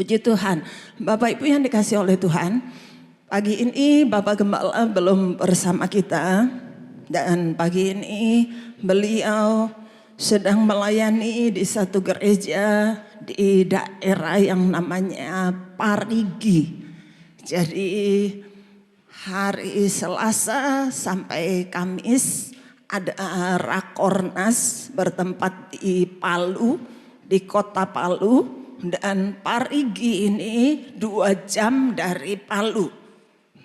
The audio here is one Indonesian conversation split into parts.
Puji Tuhan, Bapak Ibu yang dikasih oleh Tuhan, pagi ini Bapak Gembala belum bersama kita dan pagi ini beliau sedang melayani di satu gereja di daerah yang namanya Parigi. Jadi hari Selasa sampai Kamis ada Rakornas bertempat di Palu, di kota Palu. Dan Parigi ini 2 jam dari Palu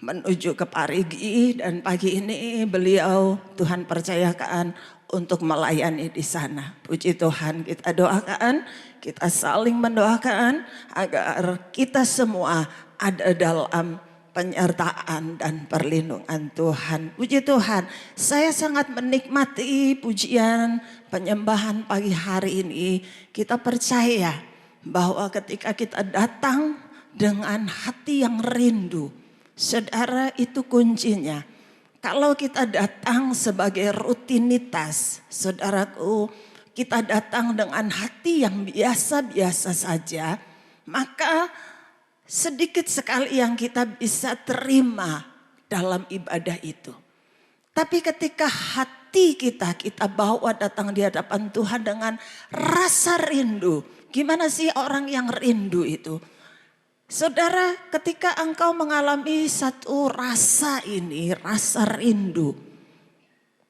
menuju ke Parigi, dan pagi ini beliau Tuhan percayakan untuk melayani di sana. Puji Tuhan, kita doakan, kita saling mendoakan agar kita semua ada dalam penyertaan dan perlindungan Tuhan. Puji Tuhan, saya sangat menikmati pujian penyembahan pagi hari ini. Kita percaya bahwa ketika kita datang dengan hati yang rindu, saudara, itu kuncinya. Kalau kita datang sebagai rutinitas, saudaraku, kita datang dengan hati yang biasa-biasa saja, maka sedikit sekali yang kita bisa terima dalam ibadah itu. Tapi ketika hati kita bawa datang di hadapan Tuhan dengan rasa rindu. Gimana sih orang yang rindu itu? Saudara, ketika engkau mengalami satu rasa ini, rasa rindu.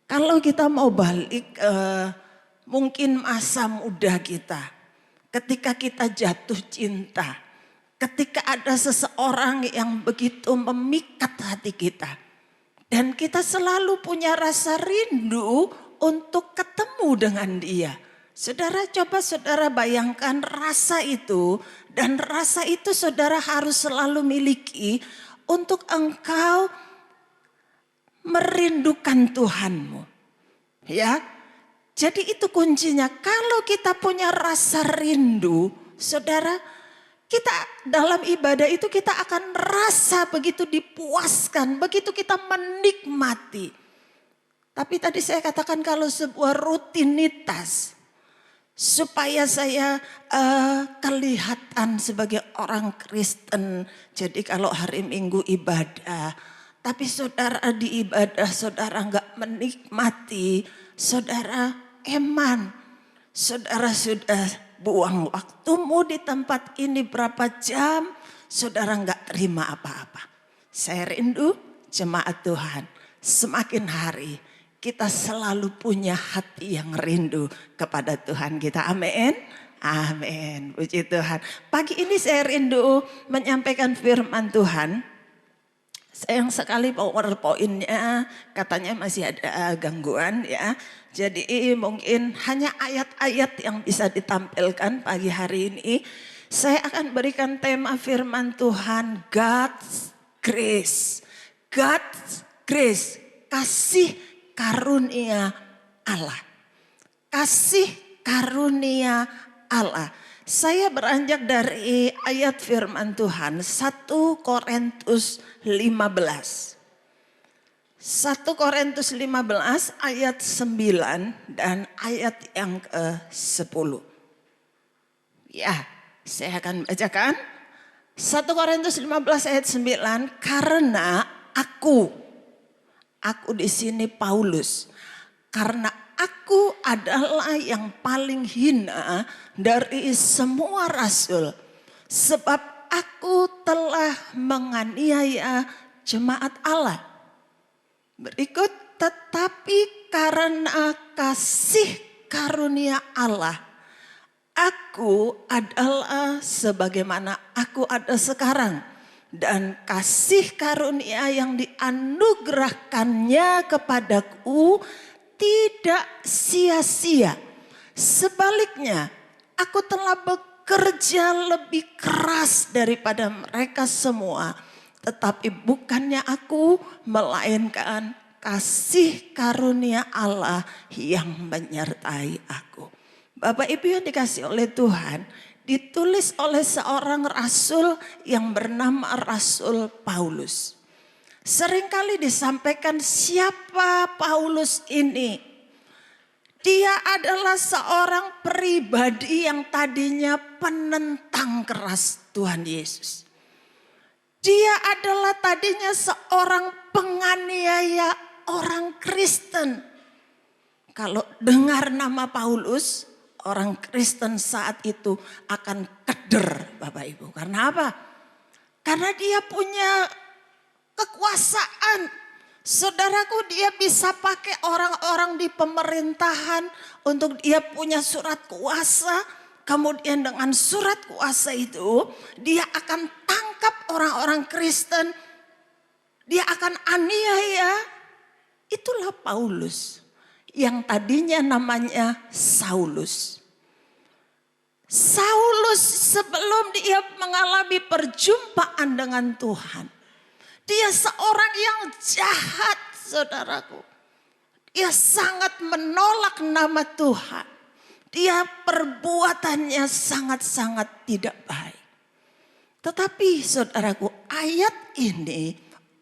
Kalau kita mau balik mungkin masa muda kita. Ketika kita jatuh cinta. Ketika ada seseorang yang begitu memikat hati kita. Dan kita selalu punya rasa rindu untuk ketemu dengan dia. Saudara, coba saudara bayangkan rasa itu, dan rasa itu saudara harus selalu miliki untuk engkau merindukan Tuhanmu. Ya, jadi itu kuncinya. Kalau kita punya rasa rindu, saudara, kita dalam ibadah itu kita akan rasa begitu dipuaskan, begitu kita menikmati. Tapi tadi saya katakan kalau sebuah rutinitas, supaya saya kelihatan sebagai orang Kristen. Jadi kalau hari Minggu ibadah, tapi saudara di ibadah saudara enggak menikmati, saudara eman. Saudara sudah buang waktumu di tempat ini berapa jam, saudara enggak terima apa-apa. Saya rindu jemaat Tuhan, semakin hari kita selalu punya hati yang rindu kepada Tuhan kita. Amin. Amin. Puji Tuhan. Pagi ini saya rindu menyampaikan firman Tuhan. Sayang sekali PowerPoint-nya katanya masih ada gangguan ya. Jadi mungkin hanya ayat-ayat yang bisa ditampilkan pagi hari ini. Saya akan berikan tema firman Tuhan, God's Grace. God's Grace. Kasih karunia Allah. Kasih karunia Allah. Saya beranjak dari ayat firman Tuhan 1 Korintus 15. 1 Korintus 15 ayat 9 dan ayat yang ke-10. Ya, saya akan bacakan. 1 Korintus 15 ayat 9, karena aku di sini Paulus, karena aku adalah yang paling hina dari semua rasul, sebab aku telah menganiaya jemaat Allah. Berikut, tetapi karena kasih karunia Allah, aku adalah sebagaimana aku ada sekarang. Dan kasih karunia yang dianugerahkannya kepadaku tidak sia-sia. Sebaliknya, aku telah bekerja lebih keras daripada mereka semua. Tetapi bukannya aku, melainkan kasih karunia Allah yang menyertai aku. Bapak Ibu yang dikasih oleh Tuhan, ditulis oleh seorang rasul yang bernama Rasul Paulus. Seringkali disampaikan siapa Paulus ini. Dia adalah seorang pribadi yang tadinya penentang keras Tuhan Yesus. Dia adalah tadinya seorang penganiaya orang Kristen. Kalau dengar nama Paulus, orang Kristen saat itu akan keder, Bapak Ibu. Karena apa? Karena dia punya kekuasaan. Saudaraku, dia bisa pakai orang-orang di pemerintahan untuk dia punya surat kuasa. Kemudian dengan surat kuasa itu dia akan tangkap orang-orang Kristen. Dia akan aniaya. Itulah Paulus yang tadinya namanya Saulus. Saulus sebelum dia mengalami perjumpaan dengan Tuhan. Dia seorang yang jahat, saudaraku. Dia sangat menolak nama Tuhan. Dia perbuatannya sangat-sangat tidak baik. Tetapi saudaraku, ayat ini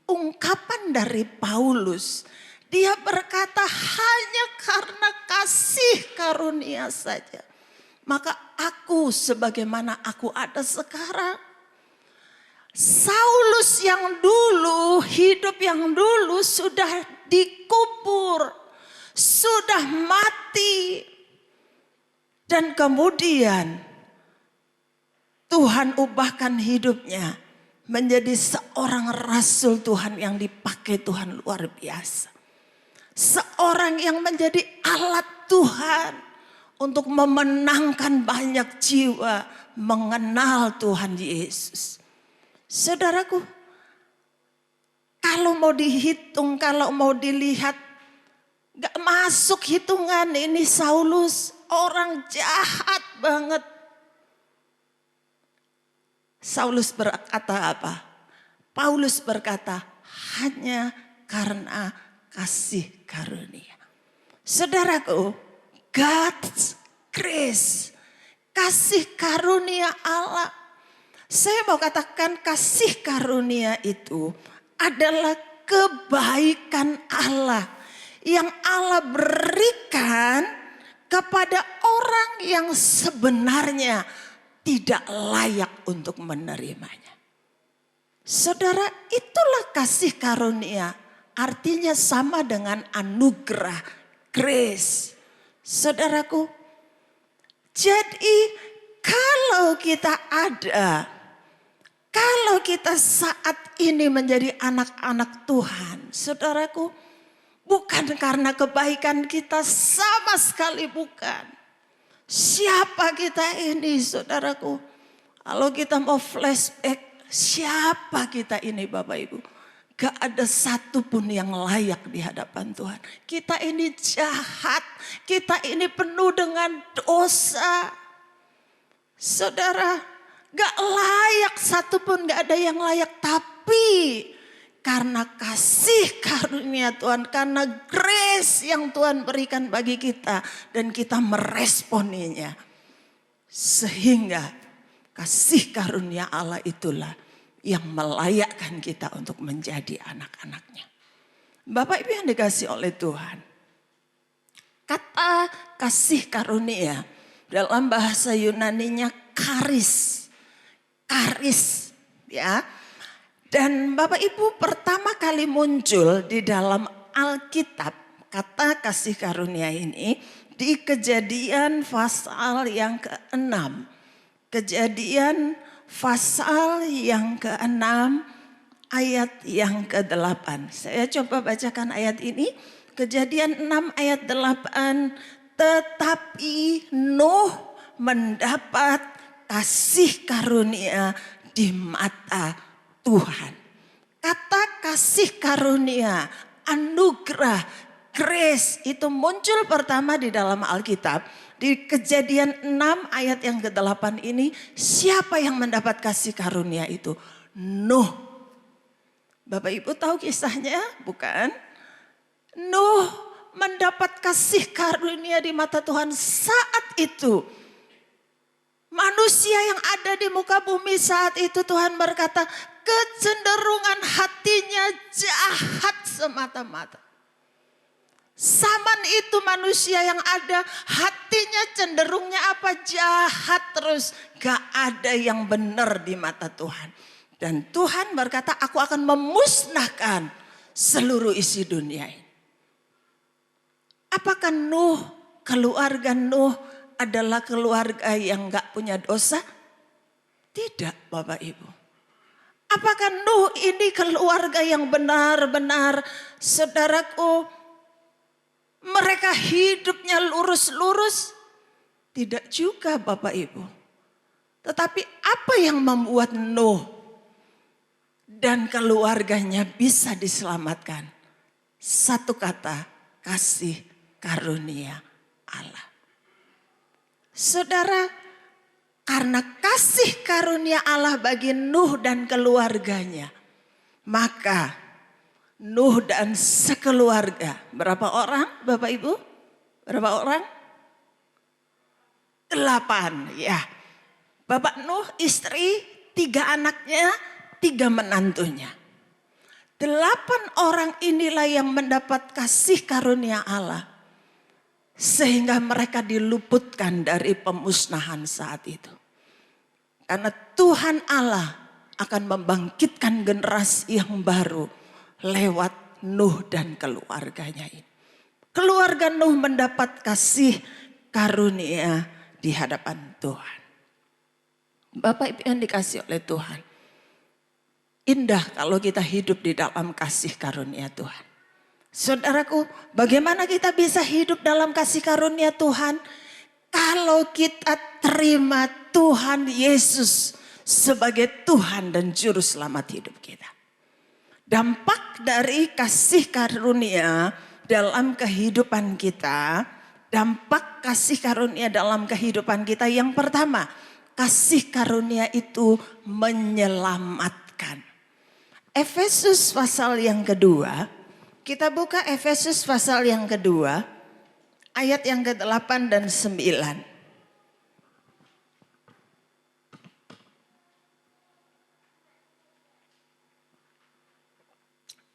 ungkapan dari Paulus. Dia berkata hanya karena kasih karunia saja. Maka aku sebagaimana aku ada sekarang. Saulus yang dulu, hidup yang dulu sudah dikubur, sudah mati. Dan kemudian Tuhan ubahkan hidupnya menjadi seorang rasul Tuhan yang dipakai Tuhan luar biasa. Seorang yang menjadi alat Tuhan untuk memenangkan banyak jiwa mengenal Tuhan Yesus. Saudaraku, kalau mau dihitung, kalau mau dilihat, gak masuk hitungan ini Saulus, orang jahat banget. Saulus berkata apa? Paulus berkata, hanya karena kasih karunia. Saudaraku, God's grace, kasih karunia Allah. Saya mau katakan kasih karunia itu adalah kebaikan Allah yang Allah berikan kepada orang yang sebenarnya tidak layak untuk menerimanya. Saudara, itulah kasih karunia. Artinya sama dengan anugerah, grace. Saudaraku, jadi kalau kita ada, kalau kita saat ini menjadi anak-anak Tuhan, saudaraku, bukan karena kebaikan kita, sama sekali bukan. Siapa kita ini, saudaraku? Kalau kita mau flashback, siapa kita ini Bapak Ibu? Gak ada satupun yang layak di hadapan Tuhan. Kita ini jahat, kita ini penuh dengan dosa. Saudara, gak layak satupun, gak ada yang layak. Tapi karena kasih karunia Tuhan, karena grace yang Tuhan berikan bagi kita. Dan kita meresponinya. Sehingga kasih karunia Allah itulah yang melayakkan kita untuk menjadi anak-anaknya. Bapak Ibu yang dikasih oleh Tuhan. Kata kasih karunia dalam bahasa Yunaninya karis. Karis, ya. Dan Bapak Ibu pertama kali muncul di dalam Alkitab kata kasih karunia ini di Kejadian pasal yang ke-6. Kejadian pasal yang ke-6 ayat yang ke-8. Saya coba bacakan ayat ini. Kejadian 6 ayat 8. Tetapi Nuh mendapat kasih karunia di mata Tuhan. Kata kasih karunia, anugerah, grace itu muncul pertama di dalam Alkitab. Di Kejadian 6 ayat yang ke-8 ini, siapa yang mendapat kasih karunia itu? Nuh. Bapak Ibu tahu kisahnya, bukan? Nuh mendapat kasih karunia di mata Tuhan saat itu. Manusia yang ada di muka bumi saat itu Tuhan berkata, kecenderungan hatinya jahat semata-mata. Zaman itu manusia yang ada hatinya cenderungnya apa? Jahat terus. Gak ada yang benar di mata Tuhan. Dan Tuhan berkata, aku akan memusnahkan seluruh isi dunia ini. Apakah Nuh, keluarga Nuh adalah keluarga yang gak punya dosa? Tidak, Bapak Ibu. Apakah Nuh ini keluarga yang benar-benar, saudaraku, mereka hidupnya lurus-lurus? Tidak juga, Bapak Ibu. Tetapi apa yang membuat Nuh dan keluarganya bisa diselamatkan? Satu kata, kasih karunia Allah. Saudara, karena kasih karunia Allah bagi Nuh dan keluarganya, maka Nuh dan sekeluarga, berapa orang Bapak Ibu? Berapa orang? 8, ya. Bapak Nuh, istri, 3 anaknya, 3 menantunya. 8 orang inilah yang mendapat kasih karunia Allah. Sehingga mereka diluputkan dari pemusnahan saat itu. Karena Tuhan Allah akan membangkitkan generasi yang baru lewat Nuh dan keluarganya ini. Keluarga Nuh mendapat kasih karunia di hadapan Tuhan. Bapak Ibu yang dikasih oleh Tuhan. Indah kalau kita hidup di dalam kasih karunia Tuhan. Saudaraku, bagaimana kita bisa hidup dalam kasih karunia Tuhan? Kalau kita terima Tuhan Yesus sebagai Tuhan dan Juru Selamat hidup kita. Dampak dari kasih karunia dalam kehidupan kita, dampak kasih karunia dalam kehidupan kita yang pertama, kasih karunia itu menyelamatkan. Efesus pasal yang kedua, kita buka Efesus pasal yang kedua, ayat yang ke-8 dan 9.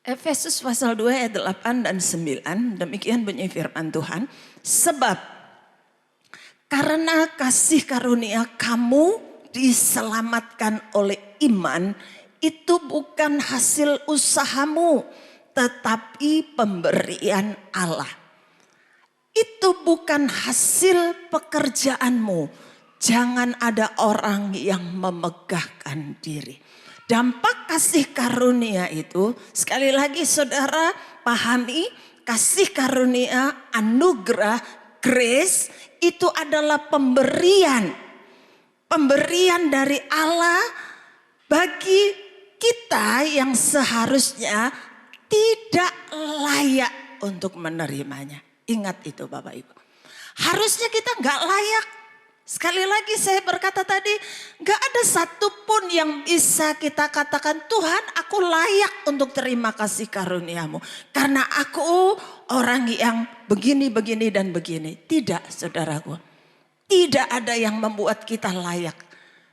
Efesus pasal 2 ayat 8 dan 9, demikian bunyi firman Tuhan. Sebab karena kasih karunia kamu diselamatkan oleh iman, itu bukan hasil usahamu, tetapi pemberian Allah. Itu bukan hasil pekerjaanmu. Jangan ada orang yang memegahkan diri. Dampak kasih karunia itu, sekali lagi saudara pahami, kasih karunia, anugerah, grace itu adalah pemberian. Pemberian dari Allah bagi kita yang seharusnya tidak layak untuk menerimanya. Ingat itu Bapak Ibu. Harusnya kita gak layak. Sekali lagi saya berkata tadi, gak ada satupun yang bisa kita katakan, Tuhan aku layak untuk terima kasih karuniamu. Karena aku orang yang begini, begini dan begini. Tidak saudaraku. Tidak ada yang membuat kita layak.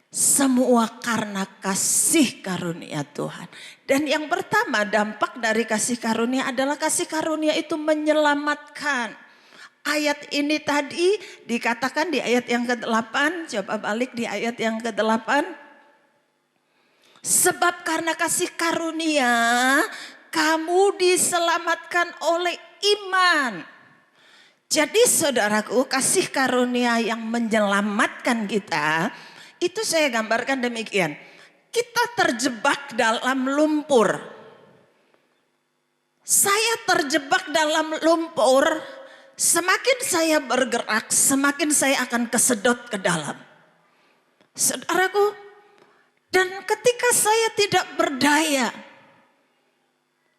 Semua karena kasih karunia Tuhan. Dan yang pertama dampak dari kasih karunia adalah kasih karunia itu menyelamatkan. Ayat ini tadi dikatakan di ayat yang ke-8, coba balik di ayat yang ke-8. Sebab karena kasih karunia kamu diselamatkan oleh iman. Jadi saudaraku, kasih karunia yang menyelamatkan kita, itu saya gambarkan demikian. Kita terjebak dalam lumpur. Saya terjebak dalam lumpur. Semakin saya bergerak, semakin saya akan kesedot ke dalam. Saudaraku, dan ketika saya tidak berdaya,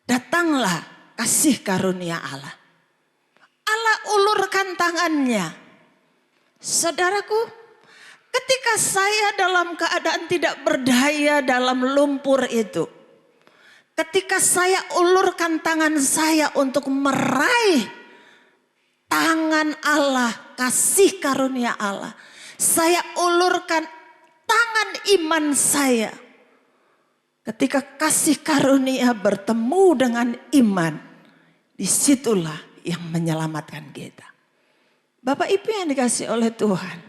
datanglah kasih karunia Allah. Allah ulurkan tangannya. Saudaraku, ketika saya dalam keadaan tidak berdaya dalam lumpur itu, ketika saya ulurkan tangan saya untuk meraih tangan Allah, kasih karunia Allah. Saya ulurkan tangan iman saya. Ketika kasih karunia bertemu dengan iman, disitulah yang menyelamatkan kita. Bapak Ibu yang dikasih oleh Tuhan,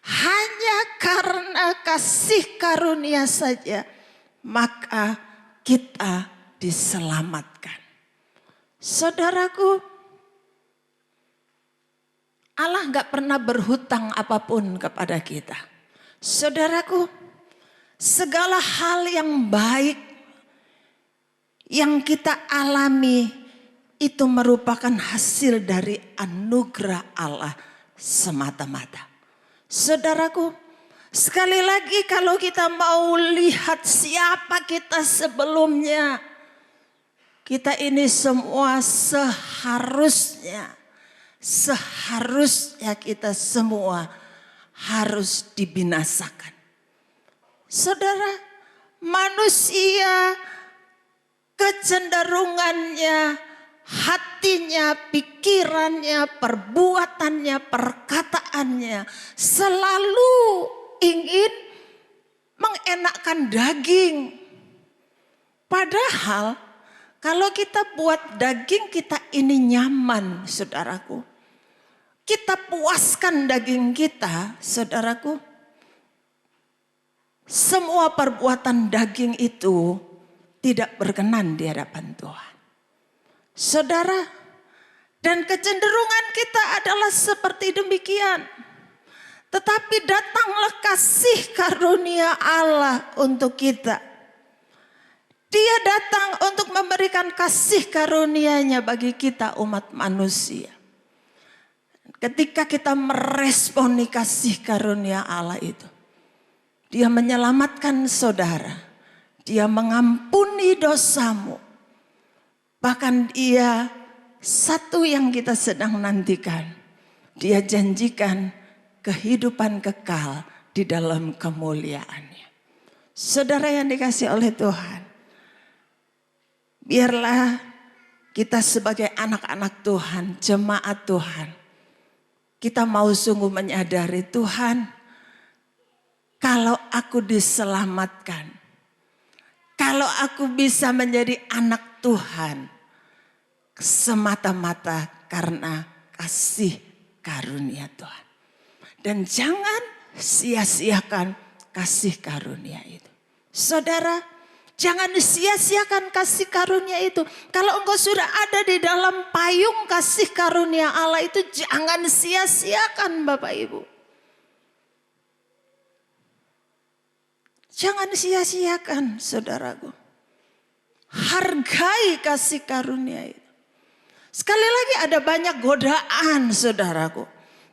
hanya karena kasih karunia saja maka kita diselamatkan. Saudaraku, Allah gak pernah berhutang apapun kepada kita. Saudaraku, segala hal yang baik yang kita alami itu merupakan hasil dari anugerah Allah semata-mata. Saudaraku, sekali lagi kalau kita mau lihat siapa kita sebelumnya, kita ini semua seharusnya kita semua harus dibinasakan. Saudara, manusia kecenderungannya, hatinya, pikirannya, perbuatannya, perkataannya selalu ingin mengenakkan daging. Padahal kalau kita buat daging kita ini nyaman, saudaraku. Kita puaskan daging kita, saudaraku. Semua perbuatan daging itu tidak berkenan di hadapan Tuhan. Saudara, dan kecenderungan kita adalah seperti demikian. Tetapi datanglah kasih karunia Allah untuk kita. Dia datang untuk memberikan kasih karunia-Nya bagi kita umat manusia. Ketika kita meresponi kasih karunia Allah itu, Dia menyelamatkan saudara. Dia mengampuni dosamu. Bahkan Dia satu yang kita sedang nantikan. Dia janjikan kehidupan kekal di dalam kemuliaannya. Saudara yang dikasih oleh Tuhan, biarlah kita sebagai anak-anak Tuhan, jemaat Tuhan, kita mau sungguh menyadari Tuhan, kalau aku diselamatkan, kalau aku bisa menjadi anak Tuhan, semata-mata karena kasih karunia Tuhan. Dan jangan sia-siakan kasih karunia itu. Saudara, jangan sia-siakan kasih karunia itu. Kalau engkau sudah ada di dalam payung kasih karunia Allah itu, jangan sia-siakan Bapak Ibu. Jangan sia-siakan saudaraku. Hargai kasih karunia itu. Sekali lagi ada banyak godaan saudaraku.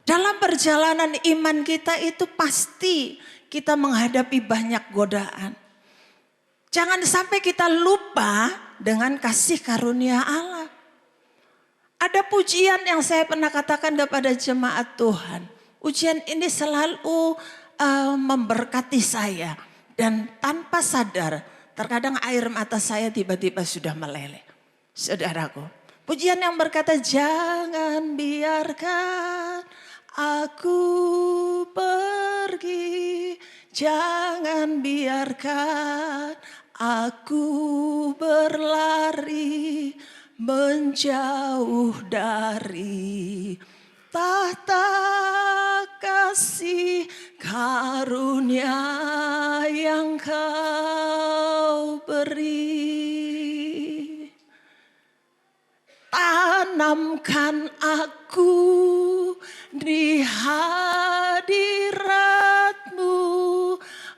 Dalam perjalanan iman kita itu pasti kita menghadapi banyak godaan. Jangan sampai kita lupa dengan kasih karunia Allah. Ada pujian yang saya pernah katakan kepada jemaat Tuhan. Ujian ini selalu memberkati saya. Dan tanpa sadar, terkadang air mata saya tiba-tiba sudah meleleh. Saudaraku, pujian yang berkata, jangan biarkan aku pergi, jangan biarkan aku berlari menjauh dari tahta kasih karunia yang Kau beri. Tanamkan aku di hadirat-Mu,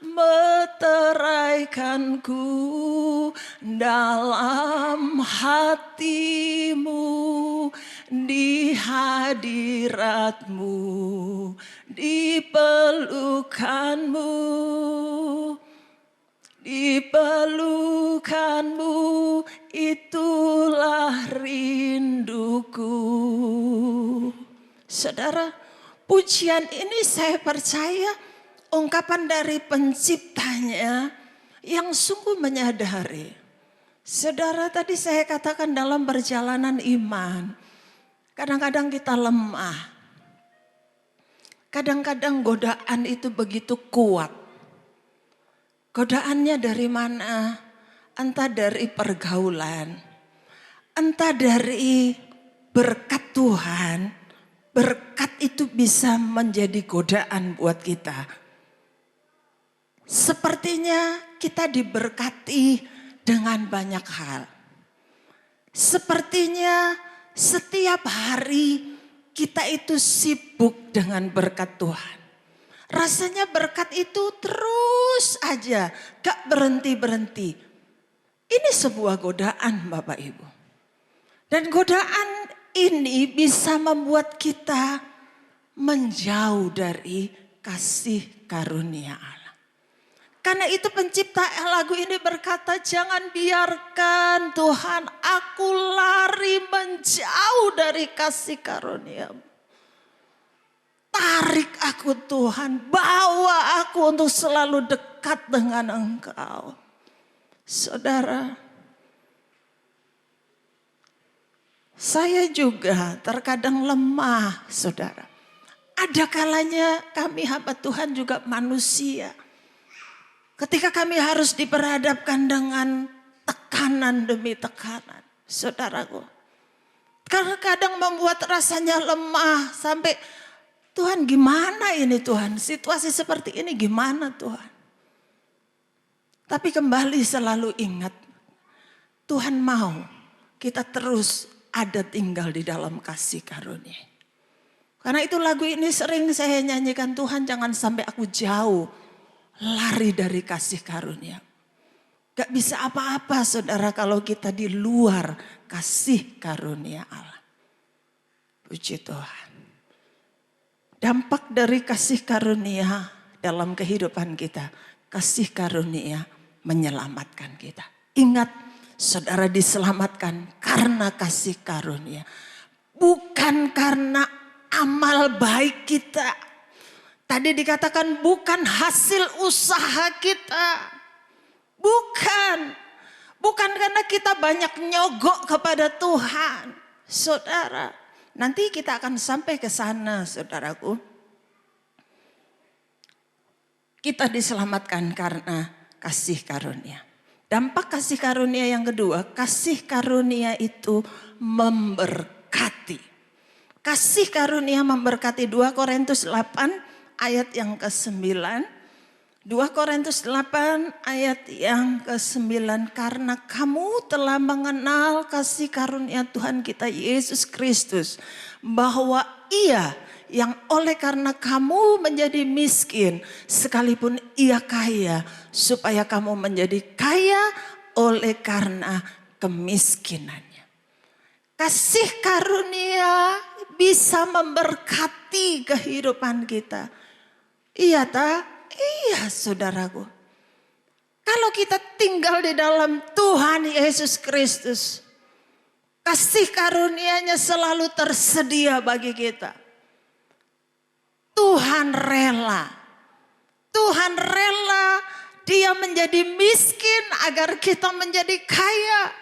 meteraikanku dalam hati-Mu, di hadirat-Mu, di pelukan-Mu, di pelukan-Mu, itulah rinduku. Saudara, pujian ini saya percaya ungkapan dari penciptanya yang sungguh menyadari. Saudara, tadi saya katakan dalam perjalanan iman, kadang-kadang kita lemah. Kadang-kadang godaan itu begitu kuat. Godaannya dari mana? Entah dari pergaulan, entah dari berkat Tuhan, berkat itu bisa menjadi godaan buat kita. Sepertinya kita diberkati dengan banyak hal. Sepertinya setiap hari kita itu sibuk dengan berkat Tuhan. Rasanya berkat itu terus aja, gak berhenti-berhenti. Ini sebuah godaan Bapak Ibu. Dan godaan ini bisa membuat kita menjauh dari kasih karunia Allah. Karena itu pencipta lagu ini berkata, jangan biarkan Tuhan aku lari menjauh dari kasih karunia-Mu. Tarik aku Tuhan, bawa aku untuk selalu dekat dengan Engkau. Saudara, saya juga terkadang lemah, saudara. Ada kalanya kami hamba Tuhan juga manusia. Ketika kami harus diperhadapkan dengan tekanan demi tekanan, saudaraku. Karena kadang membuat rasanya lemah sampai Tuhan gimana ini Tuhan? Situasi seperti ini gimana Tuhan? Tapi kembali selalu ingat, Tuhan mau kita terus ada tinggal di dalam kasih karunia. Karena itu lagu ini sering saya nyanyikan, Tuhan jangan sampai aku jauh lari dari kasih karunia. Gak bisa apa-apa saudara kalau kita di luar kasih karunia Allah. Puji Tuhan. Dampak dari kasih karunia dalam kehidupan kita. Kasih karunia menyelamatkan kita. Ingat, saudara diselamatkan karena kasih karunia. Bukan karena amal baik kita. Tadi dikatakan bukan hasil usaha kita. Bukan. Bukan karena kita banyak nyogok kepada Tuhan. Saudara, nanti kita akan sampai ke sana, saudaraku. Kita diselamatkan karena kasih karunia. Dampak kasih karunia yang kedua, kasih karunia itu memberkati. Kasih karunia memberkati. 2 Korintus 8 ayat yang ke-9. 2 Korintus 8 ayat yang ke-9. Karena kamu telah mengenal kasih karunia Tuhan kita Yesus Kristus, bahwa Ia yang oleh karena kamu menjadi miskin, sekalipun Ia kaya, supaya kamu menjadi kaya oleh karena kemiskinannya. Kasih karunia bisa memberkati kehidupan kita. Iya tak? Iya saudaraku. Kalau kita tinggal di dalam Tuhan Yesus Kristus, kasih karunia-Nya selalu tersedia bagi kita. Tuhan rela. Tuhan rela Dia menjadi miskin agar kita menjadi kaya.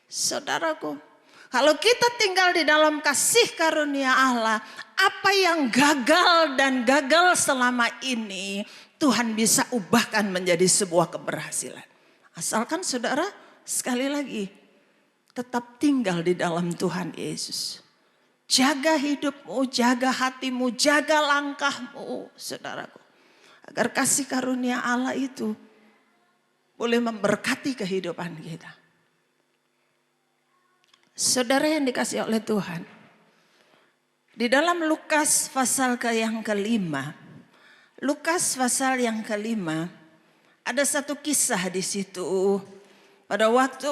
Saudaraku, kalau kita tinggal di dalam kasih karunia Allah, apa yang gagal dan gagal selama ini, Tuhan bisa ubahkan menjadi sebuah keberhasilan. Asalkan saudara, sekali lagi, tetap tinggal di dalam Tuhan Yesus. Jaga hidupmu, jaga hatimu, jaga langkahmu, saudaraku. Agar kasih karunia Allah itu boleh memberkati kehidupan kita. Saudara yang dikasih oleh Tuhan, di dalam Lukas pasal yang kelima, Lukas pasal yang kelima, ada satu kisah di situ. Pada waktu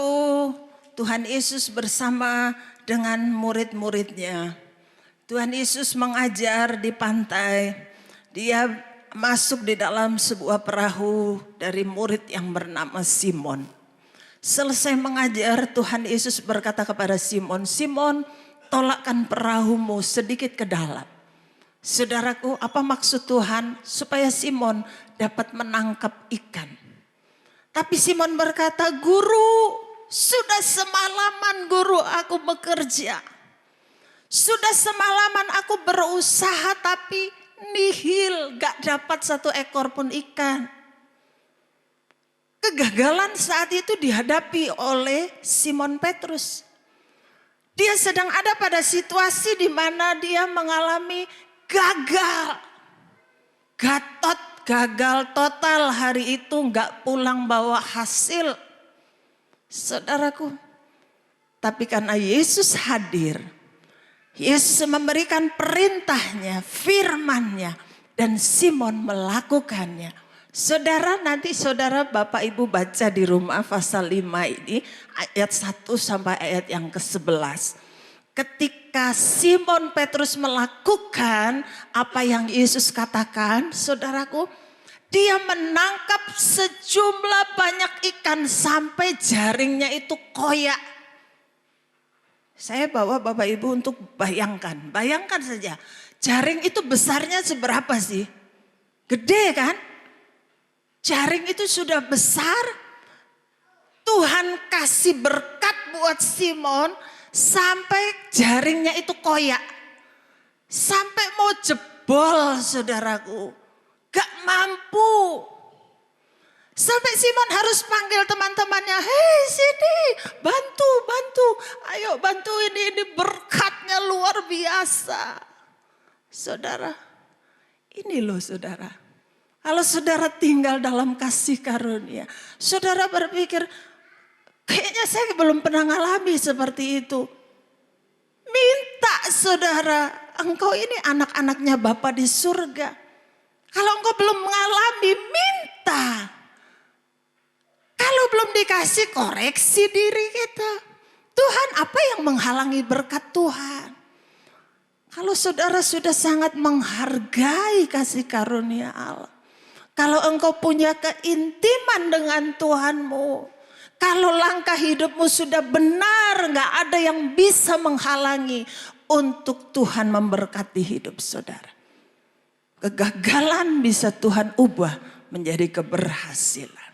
Tuhan Yesus bersama dengan murid-muridnya, Tuhan Yesus mengajar di pantai. Dia masuk di dalam sebuah perahu dari murid yang bernama Simon. Selesai mengajar, Tuhan Yesus berkata kepada Simon, Simon, tolakkan perahumu sedikit ke dalam. Saudaraku, apa maksud Tuhan? Supaya Simon dapat menangkap ikan. Tapi Simon berkata, Guru, sudah semalaman guru aku bekerja. Sudah semalaman aku berusaha tapi nihil, gak dapat satu ekor pun ikan. Kegagalan saat itu dihadapi oleh Simon Petrus. Dia sedang ada pada situasi di mana dia mengalami gagal. Gatot, gagal total hari itu, nggak pulang bawa hasil. Saudaraku, tapi karena Yesus hadir, Yesus memberikan perintahnya, firman-Nya, dan Simon melakukannya. Saudara, nanti saudara Bapak Ibu baca di rumah pasal 5 ini ayat 1 sampai ayat yang ke-11. Ketika Simon Petrus melakukan apa yang Yesus katakan, saudaraku, dia menangkap sejumlah banyak ikan sampai jaringnya itu koyak. Saya bawa Bapak Ibu untuk bayangkan saja. Jaring itu besarnya seberapa sih? Gede kan? Jaring itu sudah besar. Tuhan kasih berkat buat Simon sampai jaringnya itu koyak. Sampai mau jebol, saudaraku. Gak mampu. Sampai Simon harus panggil teman-temannya, hei sini bantu. Ayo bantu ini berkatnya luar biasa. Saudara, ini loh saudara. Kalau saudara tinggal dalam kasih karunia, saudara berpikir, kayaknya saya belum pernah ngalami seperti itu. Minta saudara, engkau ini anak-anaknya Bapa di surga. Kalau engkau belum mengalami, minta. Kalau belum dikasih, koreksi diri kita. Tuhan, apa yang menghalangi berkat Tuhan? Kalau saudara sudah sangat menghargai kasih karunia Allah. Kalau engkau punya keintiman dengan Tuhanmu. Kalau langkah hidupmu sudah benar, gak ada yang bisa menghalangi untuk Tuhan memberkati hidup saudara. Kegagalan bisa Tuhan ubah menjadi keberhasilan.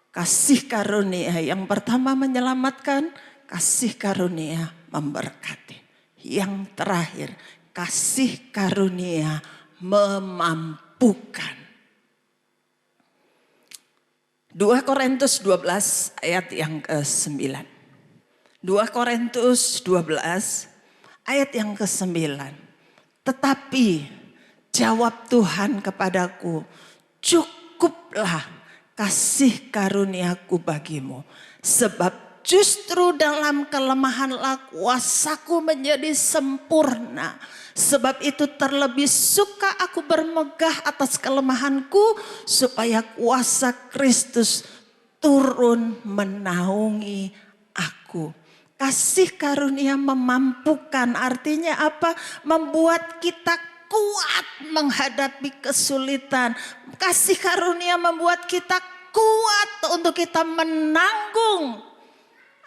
Kasih karunia yang pertama menyelamatkan, kasih karunia memberkati. Yang terakhir, kasih karunia memampukan. 2 Korintus 12 ayat yang ke-9. 2 Korintus 12 ayat yang ke-9. Tetapi jawab Tuhan kepadaku, cukuplah kasih karuniaku bagimu. Sebab justru dalam kelemahanlah kuasaku menjadi sempurna. Sebab itu terlebih suka aku bermegah atas kelemahanku, supaya kuasa Kristus turun menaungi aku. Kasih karunia memampukan, artinya apa? Membuat kita kuat menghadapi kesulitan. Kasih karunia membuat kita kuat untuk kita menanggung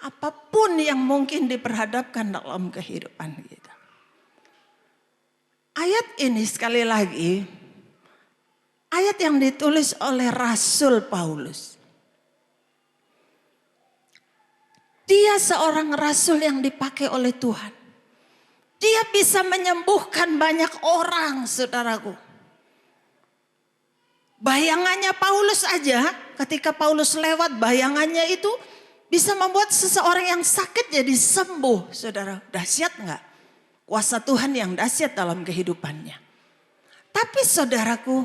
apapun yang mungkin diperhadapkan dalam kehidupan kita. Ayat ini sekali lagi, ayat yang ditulis oleh Rasul Paulus. Dia seorang rasul yang dipakai oleh Tuhan. Dia bisa menyembuhkan banyak orang, saudaraku. Bayangannya Paulus aja, ketika Paulus lewat, bayangannya itu bisa membuat seseorang yang sakit jadi sembuh, saudara. Dahsyat enggak? Kuasa Tuhan yang dahsyat dalam kehidupannya. Tapi saudaraku,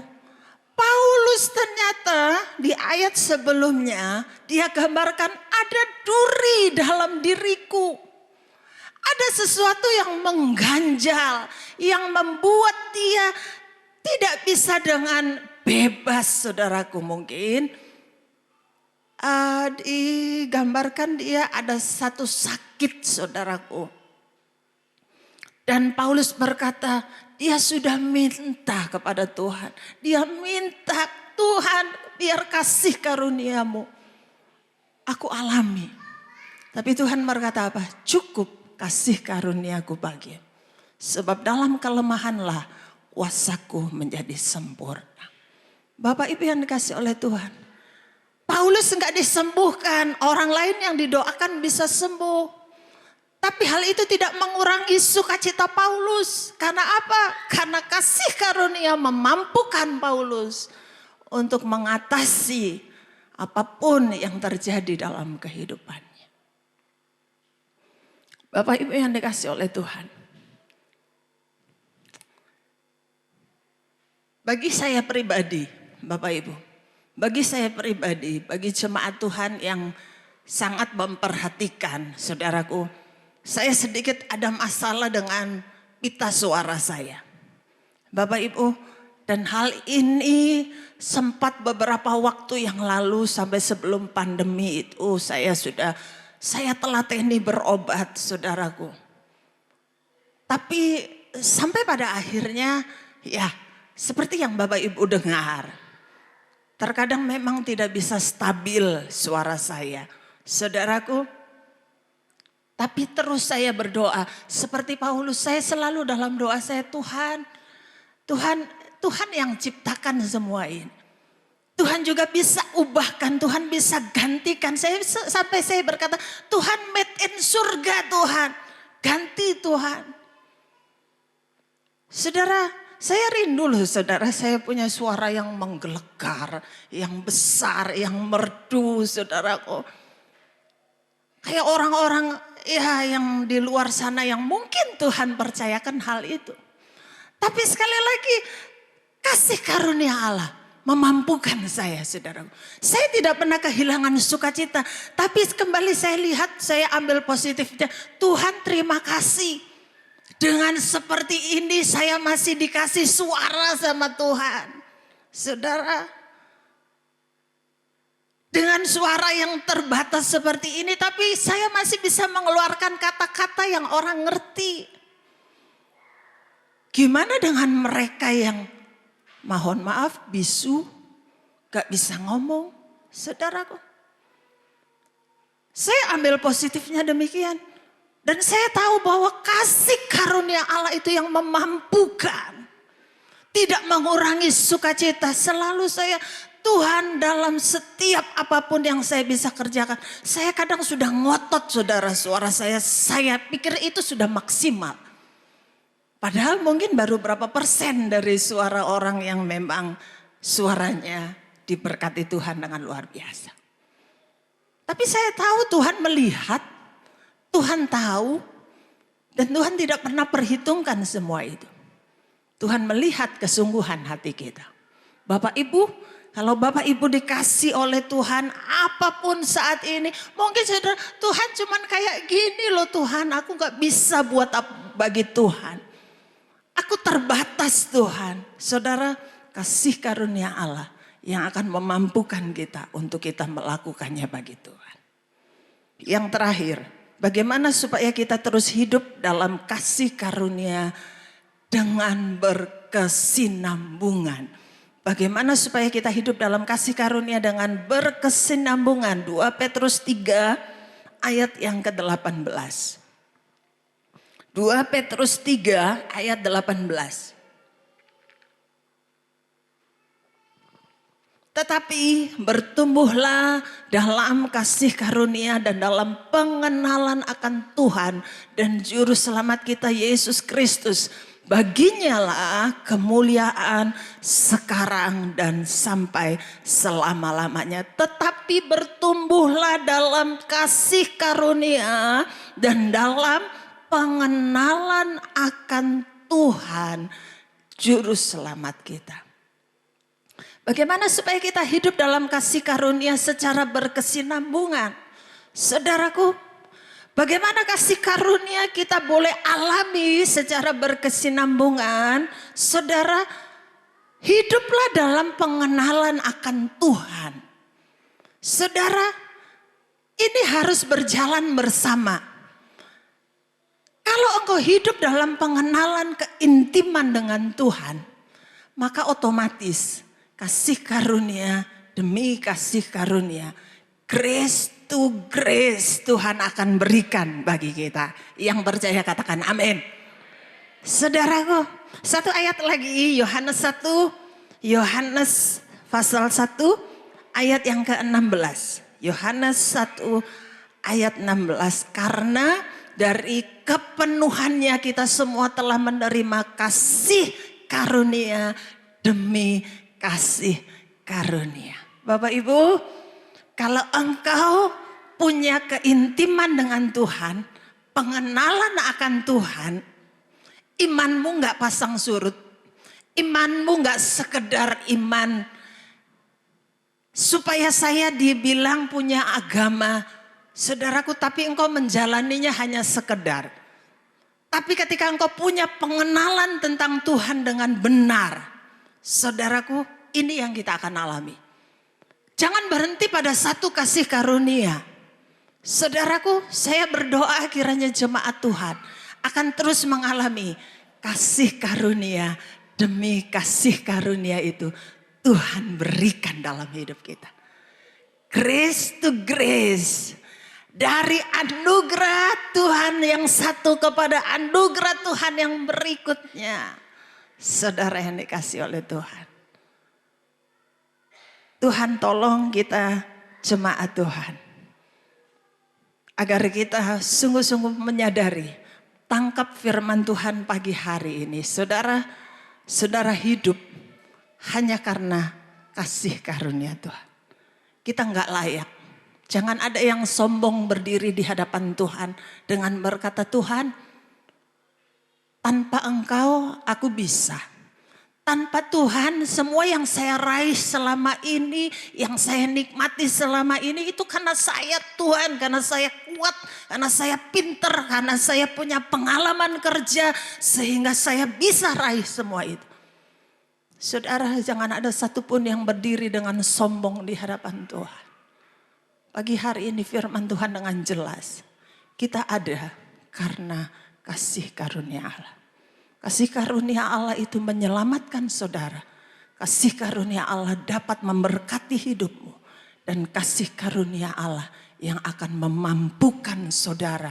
Paulus ternyata di ayat sebelumnya dia gambarkan ada duri dalam diriku. Ada sesuatu yang mengganjal, yang membuat dia tidak bisa dengan bebas, saudaraku. Mungkin digambarkan dia ada satu sakit, saudaraku. Dan Paulus berkata, dia sudah minta kepada Tuhan. Dia minta, Tuhan biar kasih karuniamu. Aku alami. Tapi Tuhan berkata apa? Cukup kasih karuniaku bagimu. Sebab dalam kelemahanlah kuasaku menjadi sempurna. Bapak Ibu yang dikasih oleh Tuhan. Paulus enggak disembuhkan. Orang lain yang didoakan bisa sembuh. Tapi hal itu tidak mengurangi sukacita Paulus. Karena apa? Karena kasih karunia memampukan Paulus untuk mengatasi apapun yang terjadi dalam kehidupannya. Bapak Ibu yang dikasih oleh Tuhan. Bagi saya pribadi, Bapak Ibu. Bagi saya pribadi, bagi jemaat Tuhan yang sangat memperhatikan, saudaraku. Saya sedikit ada masalah dengan pita suara saya. Bapak Ibu, dan hal ini sempat beberapa waktu yang lalu sampai sebelum pandemi itu saya telateni berobat, saudaraku. Tapi sampai pada akhirnya ya seperti yang Bapak Ibu dengar. Terkadang memang tidak bisa stabil suara saya, saudaraku. Tapi terus saya berdoa seperti Paulus, saya selalu dalam doa saya, Tuhan yang ciptakan semua ini. Tuhan juga bisa ubahkan, Tuhan bisa gantikan. Sampai saya berkata, Tuhan made in surga Tuhan. Ganti Tuhan. Saudara, saya rindu loh saudara, saya punya suara yang menggelegar, yang besar, yang merdu saudaraku. Kayak orang-orang ya yang di luar sana yang mungkin Tuhan percayakan hal itu. Tapi sekali lagi kasih karunia Allah memampukan saya, saudaraku. Saya tidak pernah kehilangan sukacita. Tapi kembali saya lihat, saya ambil positifnya. Tuhan terima kasih. Dengan seperti ini saya masih dikasih suara sama Tuhan. Saudara, dengan suara yang terbatas seperti ini, tapi saya masih bisa mengeluarkan kata-kata yang orang ngerti. Gimana dengan mereka yang mohon maaf bisu, gak bisa ngomong, saudaraku. Saya ambil positifnya demikian. Dan saya tahu bahwa kasih karunia Allah itu yang memampukan. Tidak mengurangi sukacita. Selalu saya, Tuhan dalam setiap apapun yang saya bisa kerjakan. Saya kadang sudah ngotot saudara suara saya pikir itu sudah maksimal. Padahal mungkin baru berapa persen dari suara orang yang memang suaranya diberkati Tuhan dengan luar biasa. Tapi saya tahu Tuhan melihat, Tuhan tahu, dan Tuhan tidak pernah perhitungkan semua itu. Tuhan melihat kesungguhan hati kita. Bapak Ibu, kalau Bapak Ibu dikasih oleh Tuhan apapun saat ini, mungkin saudara, Tuhan cuman kayak gini loh Tuhan, aku gak bisa buat apa bagi Tuhan. Aku terbatas Tuhan. Saudara, kasih karunia Allah yang akan memampukan kita untuk kita melakukannya bagi Tuhan. Yang terakhir, bagaimana supaya kita terus hidup dalam kasih karunia dengan berkesinambungan. Bagaimana supaya kita hidup dalam kasih karunia dengan berkesinambungan. 2 Petrus 3 ayat yang ke-18. 2 Petrus 3 ayat 18. Tetapi bertumbuhlah dalam kasih karunia dan dalam pengenalan akan Tuhan dan Juru Selamat kita Yesus Kristus. Baginya lah kemuliaan sekarang dan sampai selama-lamanya. Tetapi bertumbuhlah dalam kasih karunia dan dalam pengenalan akan Tuhan Juru Selamat kita. Bagaimana supaya kita hidup dalam kasih karunia secara berkesinambungan? Saudaraku, bagaimana kasih karunia kita boleh alami secara berkesinambungan? Saudara, hiduplah dalam pengenalan akan Tuhan. Saudara, ini harus berjalan bersama. Kalau engkau hidup dalam pengenalan keintiman dengan Tuhan, maka otomatis kasih karunia demi kasih karunia, grace to grace Tuhan akan berikan bagi kita. Yang percaya katakan amin. Saudaraku, satu ayat lagi, Yohanes 1, Yohanes pasal 1 ayat yang ke-16. Yohanes 1 ayat 16, karena dari kepenuhannya kita semua telah menerima kasih karunia demi kasih karunia. Bapak Ibu, kalau engkau punya keintiman dengan Tuhan, pengenalan akan Tuhan, imanmu nggak pasang surut, imanmu nggak sekedar iman supaya saya dibilang punya agama, saudaraku, tapi engkau menjalaninya hanya sekedar. Tapi ketika engkau punya pengenalan tentang Tuhan dengan benar, saudaraku, ini yang kita akan alami. Jangan berhenti pada satu kasih karunia. Saudaraku, saya berdoa kiranya jemaat Tuhan akan terus mengalami kasih karunia demi kasih karunia itu Tuhan berikan dalam hidup kita. Grace to grace. Dari anugerah Tuhan yang satu kepada anugerah Tuhan yang berikutnya. Saudara yang dikasih oleh Tuhan. Tuhan tolong kita jemaat Tuhan. Agar kita sungguh-sungguh menyadari. Tangkap firman Tuhan pagi hari ini. Saudara hidup hanya karena kasih karunia Tuhan. Kita nggak layak. Jangan ada yang sombong berdiri di hadapan Tuhan. Dengan berkata, Tuhan, tanpa engkau aku bisa. Tanpa Tuhan, semua yang saya raih selama ini, yang saya nikmati selama ini, itu karena saya Tuhan, karena saya kuat, karena saya pinter, karena saya punya pengalaman kerja, sehingga saya bisa raih semua itu. Saudara, jangan ada satupun yang berdiri dengan sombong di hadapan Tuhan. Pagi hari ini firman Tuhan dengan jelas, kita ada karena kasih karunia Allah. Kasih karunia Allah itu menyelamatkan saudara. Kasih karunia Allah dapat memberkati hidupmu. Dan kasih karunia Allah yang akan memampukan saudara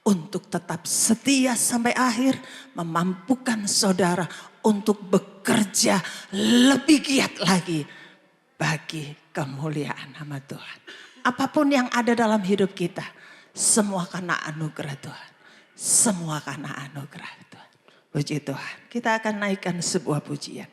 untuk tetap setia sampai akhir. Memampukan saudara untuk bekerja lebih giat lagi bagi kemuliaan nama Tuhan. Apapun yang ada dalam hidup kita, semua karena anugerah Tuhan. Semua karena anugerah Tuhan. Puji Tuhan. Kita akan naikkan sebuah pujian.